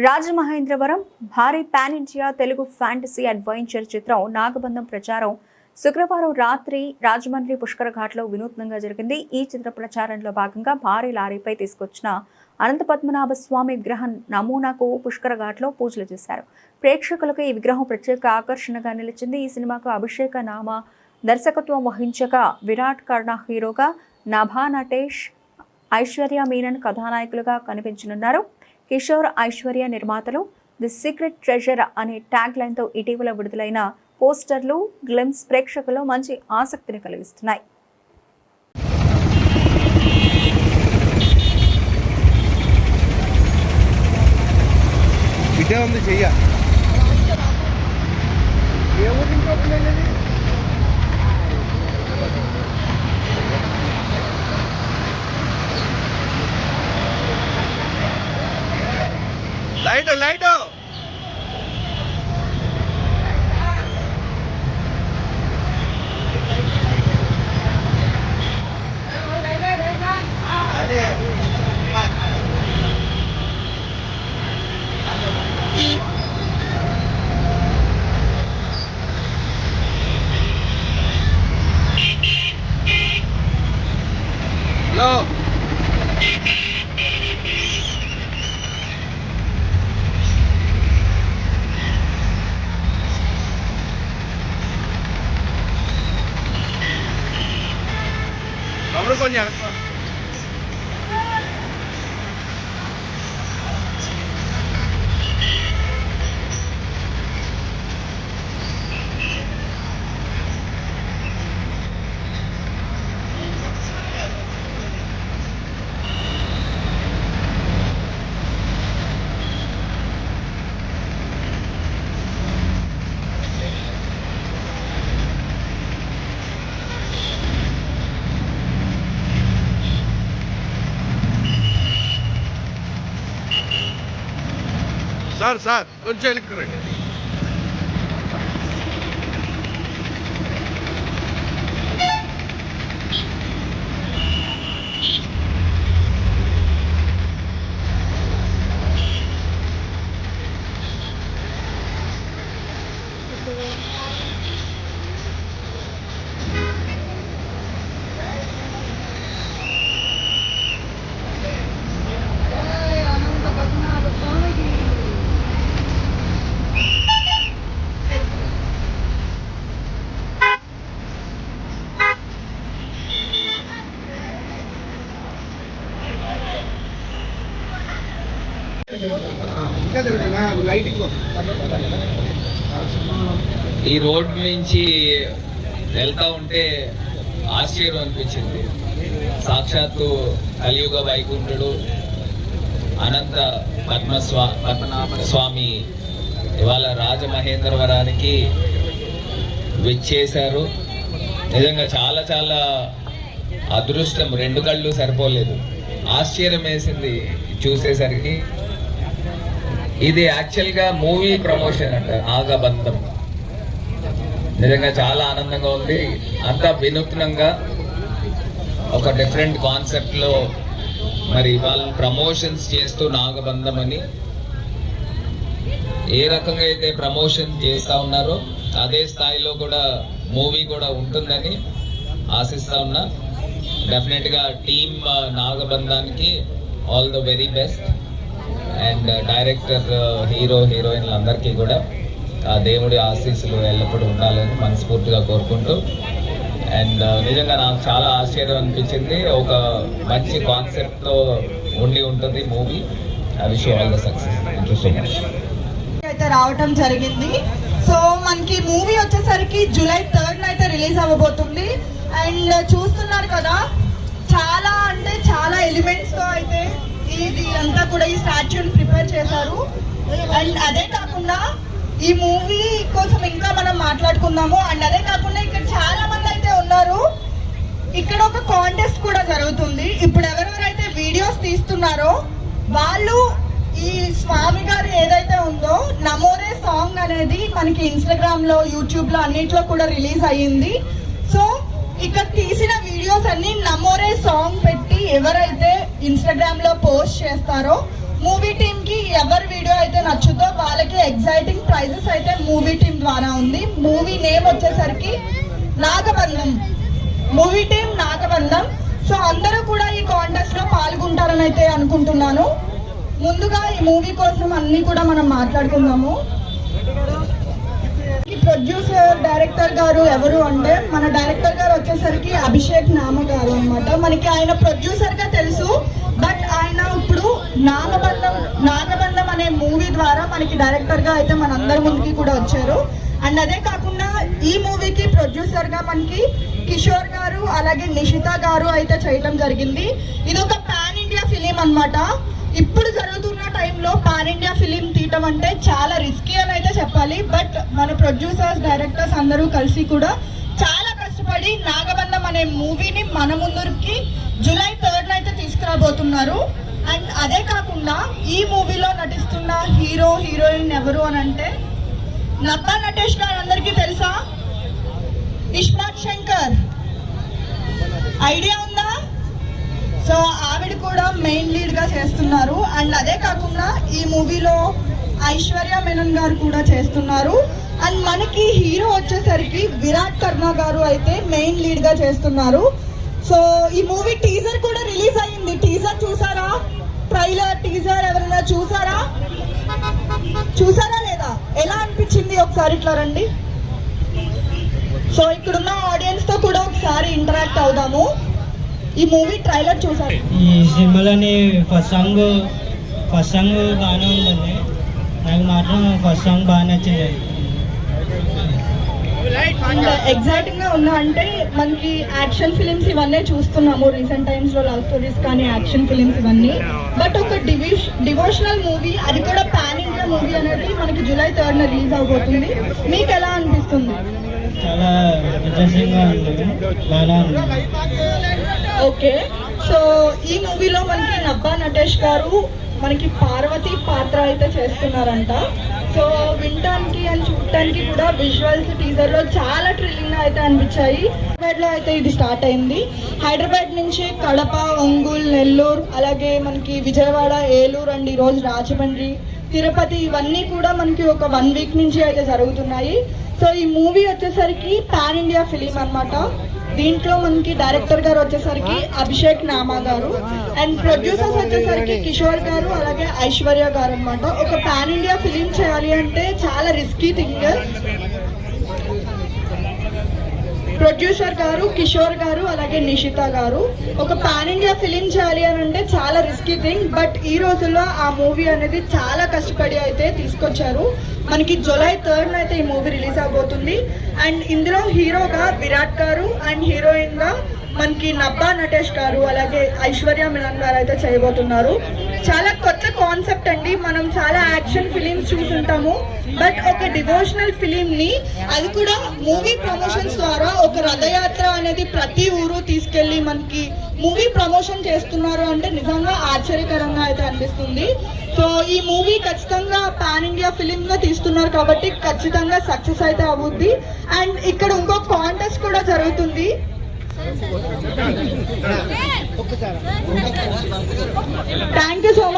రాజమహేంద్రవరం భారీ pan India Telugu fantasy adventure చిత్రం నాగబంధం ప్రచారం శుక్రవారం రాత్రి రాజమండ్రి పుష్కర ఘాట్లో వినూత్నంగా జరిగింది. ఈ చిత్ర ప్రచారంలో భాగంగా భారీ లారీపై తీసుకొచ్చిన అనంత పద్మనాభ స్వామి విగ్రహం నమూనాకు పుష్కర ఘాట్లో పూజలు చేశారు. ప్రేక్షకులకు ఈ విగ్రహం ప్రత్యేక ఆకర్షణగా నిలిచింది. ఈ సినిమాకు అభిషేక నామ దర్శకత్వం వహించగా విరాట్ కర్ణ హీరోగా, నభా నటేష్, ఐశ్వర్య మీనన్ కథానాయకులుగా కనిపించనున్నారు. కిషోర్, ఐశ్వర్య నిర్మాతలు. ది సీక్రెట్ ట్రెజర్ అనే ట్యాగ్ లైన్తో ఇటీవల విడుదలైన పోస్టర్లు, గ్లిమ్స్ ప్రేక్షకుల్లో మంచి ఆసక్తిని కలిగిస్తున్నాయి. లైట్ హలో Vamos కొంచెం సార్ కొంచెం వెళ్ళిరండి. ఈ రోడ్ నుంచి వెళ్తా ఉంటే ఆశ్చర్యం అనిపించింది. సాక్షాత్తు కలియుగ వైకుంఠుడు అనంత పద్మనాభ స్వామి ఇవాళ రాజమహేంద్రవరానికి విచ్చేశారు. నిజంగా చాలా చాలా అదృష్టం. రెండు కళ్ళు సరిపోలేదు. ఆశ్చర్యం వేసింది చూసేసరికి. ఇది యాక్చువల్గా మూవీ ప్రమోషన్ అంట, నాగబంధం. నిజంగా చాలా ఆనందంగా ఉంది. అంతా వినూత్నంగా ఒక డిఫరెంట్ కాన్సెప్ట్లో మరి వాళ్ళు ప్రమోషన్స్ చేస్తూ నాగబంధం అని ఏ రకంగా అయితే ప్రమోషన్ చేస్తూ ఉన్నారో అదే స్థాయిలో కూడా మూవీ కూడా ఉంటుందని ఆశిస్తా ఉన్నా. డెఫినెట్గా టీమ్ నాగబంధానికి all the very best. And director, hero, హీరోయిన్లు అందరికీ కూడా ఆ దేవుడి ఆశీస్సులు ఎల్లప్పుడూ ఉండాలని మనస్ఫూర్తిగా కోరుకుంటూ. అండ్ నిజంగా నాకు చాలా ఆశ్చర్యం అనిపించింది. ఒక మంచి కాన్సెప్ట్తో ఉండి ఉంటుంది movie. I wish you all the success. Thank you so much. అయితే రావటం జరిగింది. సో మనకి మూవీ వచ్చేసరికి July 3rd అయితే రిలీజ్ అవ్వబోతుంది. అండ్ చూస్తున్నారు కదా, చాలా అంటే చాలా ఎలిమెంట్స్తో అయితే ఇది అంతా కూడా ఈ స్టాచ్యూని ప్రిపేర్ చేశారు. అండ్ అదే కాకుండా ఈ మూవీ కోసం ఇంకా మనం మాట్లాడుకుందాము. అండ్ అదే కాకుండా ఇక్కడ చాలా మంది అయితే ఉన్నారు. ఇక్కడ ఒక కాంటెస్ట్ కూడా జరుగుతుంది. ఇప్పుడు ఎవరెవరైతే వీడియోస్ తీస్తున్నారో వాళ్ళు ఈ స్వామి గారు ఏదైతే ఉందో నమోరే సాంగ్ అనేది మనకి ఇన్స్టాగ్రామ్లో, యూట్యూబ్లో అన్నిట్లో కూడా రిలీజ్ అయ్యింది. సో ఇక్కడ తీసిన వీడియోస్ అన్ని నమోరే సాంగ్ పెట్టి ఎవరైతే ఇన్స్టాగ్రామ్ లో పోస్ట్ చేస్తారో మూవీ టీమ్ కి ఎవరి వీడియో అయితే ఎగ్జైటింగ్ ప్రైజెస్ అయితే మూవీ టీమ్ ద్వారా ఉంది. మూవీ నేమ్ వచ్చేసరికి Nagabandham. Movie team Nagabandham. So అందరూ కూడా ఈ కాంటెస్ట్ లో పాల్గొంటారని అయితే అనుకుంటున్నాను. ముందుగా ఈ మూవీ కోసం అన్ని కూడా మనం మాట్లాడుకుందాము. ప్రొడ్యూసర్ డైరెక్టర్ గారు ఎవరు అంటే మన డైరెక్టర్ గారు వచ్చేసరికి అభిషేక్ నామ గారు అనమాట. మనకి ఆయన ప్రొడ్యూసర్ గా తెలుసు, బట్ ఆయన ఇప్పుడు నాగబంధం అనే మూవీ ద్వారా మనకి డైరెక్టర్ గా అయితే మన అందరి ముందుకి కూడా వచ్చారు. అండ్ అదే కాకుండా ఈ మూవీకి ప్రొడ్యూసర్ గా మనకి కిషోర్ గారు అలాగే నిషిత గారు అయితే చేయడం జరిగింది. ఇది ఒక పాన్ ఇండియా ఫిలిం అన్నమాట. ఇప్పుడు జరుగుతున్న టైంలో పాన్ ఇండియా ఫిలిం తీయటం అంటే చాలా రిస్కీ అని అయితే చెప్పాలి. బట్ మన ప్రొడ్యూసర్స్ డైరెక్టర్స్ అందరూ కలిసి కూడా చాలా కష్టపడి నాగబంధం అనే మూవీని మన ముందుకి జూలై 3 అయితే తీసుకురాబోతున్నారు. అండ్ అదే కాకుండా ఈ మూవీలో నటిస్తున్న హీరో హీరోయిన్ ఎవరు అని అంటే నబ్బా నటేష్ గారు అందరికీ తెలుసా? ఇస్మార్ట్ శంకర్ ఐడియా ఉందా? సో ఆవిడ కూడా మెయిన్ లీడ్ గా చేస్తున్నారు. అండ్ అదే కాకుండా ఈ మూవీలో ఐశ్వర్య మెనన్ గారు కూడా చేస్తున్నారు. అండ్ మనకి హీరో వచ్చేసరికి విరాట్ కర్మ గారు అయితే మెయిన్ లీడ్ గా చేస్తున్నారు. సో ఈ మూవీ టీజర్ కూడా రిలీజ్ అయ్యింది. టీజర్ చూసారా? ట్రైలర్ టీజర్ ఎవరైనా చూసారా లేదా? ఎలా అనిపించింది ఒకసారి ఇట్లా రండి. సో ఇక్కడున్న ఆడియన్స్ తో కూడా ఒకసారి ఇంటరాక్ట్ అవుదాము. ఈ మూవీ ట్రైలర్ చూసారు. ఈ సినిమాలోని ఫస్ట్ సాంగ్ బాగానే ఉందండి. నాకు మాత్రం ఫస్ట్ సాంగ్ బాగా నచ్చింది. అండ్ ఎగ్జైటింగ్ గా ఉందా అంటే మనకి యాక్షన్ ఫిలిమ్స్ ఇవన్నీ చూస్తున్నాము రీసెంట్ టైమ్స్ లో, లవ్ స్టోరీస్ కానీ యాక్షన్ ఫిలిమ్స్ ఇవన్నీ. బట్ ఒక డివోషనల్ మూవీ, అది కూడా పాన్ ఇండియా మూవీ అనేది మనకి జూలై 3 రిలీజ్ అవబోతుంది. మీకు ఎలా అనిపిస్తుంది? చాలా ఇంట్రెస్టింగ్ గా ఉంది, బాగా ఉంది. ఓకే, సో ఈ మూవీలో మనకి నబ్బా నటేష్ గారు మనకి పార్వతి పాత్ర అయితే చేస్తున్నారంట. సో వినటానికి అండ్ చూడటానికి కూడా విజువల్స్ టీజర్ లో చాలా థ్రిల్లింగ్ అయితే అనిపించాయి. హైదరాబాద్ లో అయితే ఇది స్టార్ట్ అయింది. హైదరాబాద్ నుంచి కడప, ఒంగోలు, నెల్లూరు, అలాగే మనకి విజయవాడ, ఏలూరు అండ్ ఈరోజు రాజమండ్రి, తిరుపతి ఇవన్నీ కూడా మనకి ఒక 1 వీక్ నుంచి అయితే జరుగుతున్నాయి. సో ఈ మూవీ వచ్చేసరికి పాన్ ఇండియా ఫిలిం అన్నమాట. దీంట్లో మనకి డైరెక్టర్ గారు వచ్చేసరికి అభిషేక్ నామా గారు అండ్ ప్రొడ్యూసర్స్ వచ్చేసరికి కిషోర్ గారు అలాగే ఐశ్వర్య గారు అన్నమాట. ఒక పాన్ ఇండియా ఫిలిం చేయాలి అంటే చాలా రిస్కీ థింగ్. ప్రొడ్యూసర్ గారు కిషోర్ గారు అలాగే నిషిత గారు ఒక పాన్ ఇండియా ఫిలిం చేయాలి అని అంటే చాలా రిస్కీ థింగ్. బట్ ఈ రోజుల్లో ఆ మూవీ అనేది చాలా కష్టపడి అయితే తీసుకొచ్చారు. మనకి జూలై 3 అయితే ఈ మూవీ రిలీజ్ అవబోతుంది. అండ్ ఇందులో హీరోగా విరాట్ గారు అండ్ హీరోయిన్ గా మనకి నబ్బా నటేష్ గారు అలాగే ఐశ్వర్య మెనన్ గారు అయితే చేయబోతున్నారు. చాలా కొత్త కాన్సెప్ట్ అండి. మనం చాలా యాక్షన్ ఫిలిమ్స్ చూసుంటాము, బట్ ఒక డివోషనల్ ఫిలిం ని, అది కూడా మూవీ ప్రమోషన్స్ ద్వారా ఒక రథయాత్ర అనేది ప్రతి ఊరు తీసుకెళ్లి మనకి మూవీ ప్రమోషన్ చేస్తున్నారు అంటే నిజంగా ఆశ్చర్యకరంగా అయితే అనిపిస్తుంది. సో ఈ మూవీ ఖచ్చితంగా పాన్ ఇండియా ఫిలిం గా తీస్తున్నారు కాబట్టి ఖచ్చితంగా సక్సెస్ అయితే అవుద్ది. అండ్ ఇక్కడ ఇంకో కాంటెస్ట్ కూడా జరుగుతుంది. Thank you so much.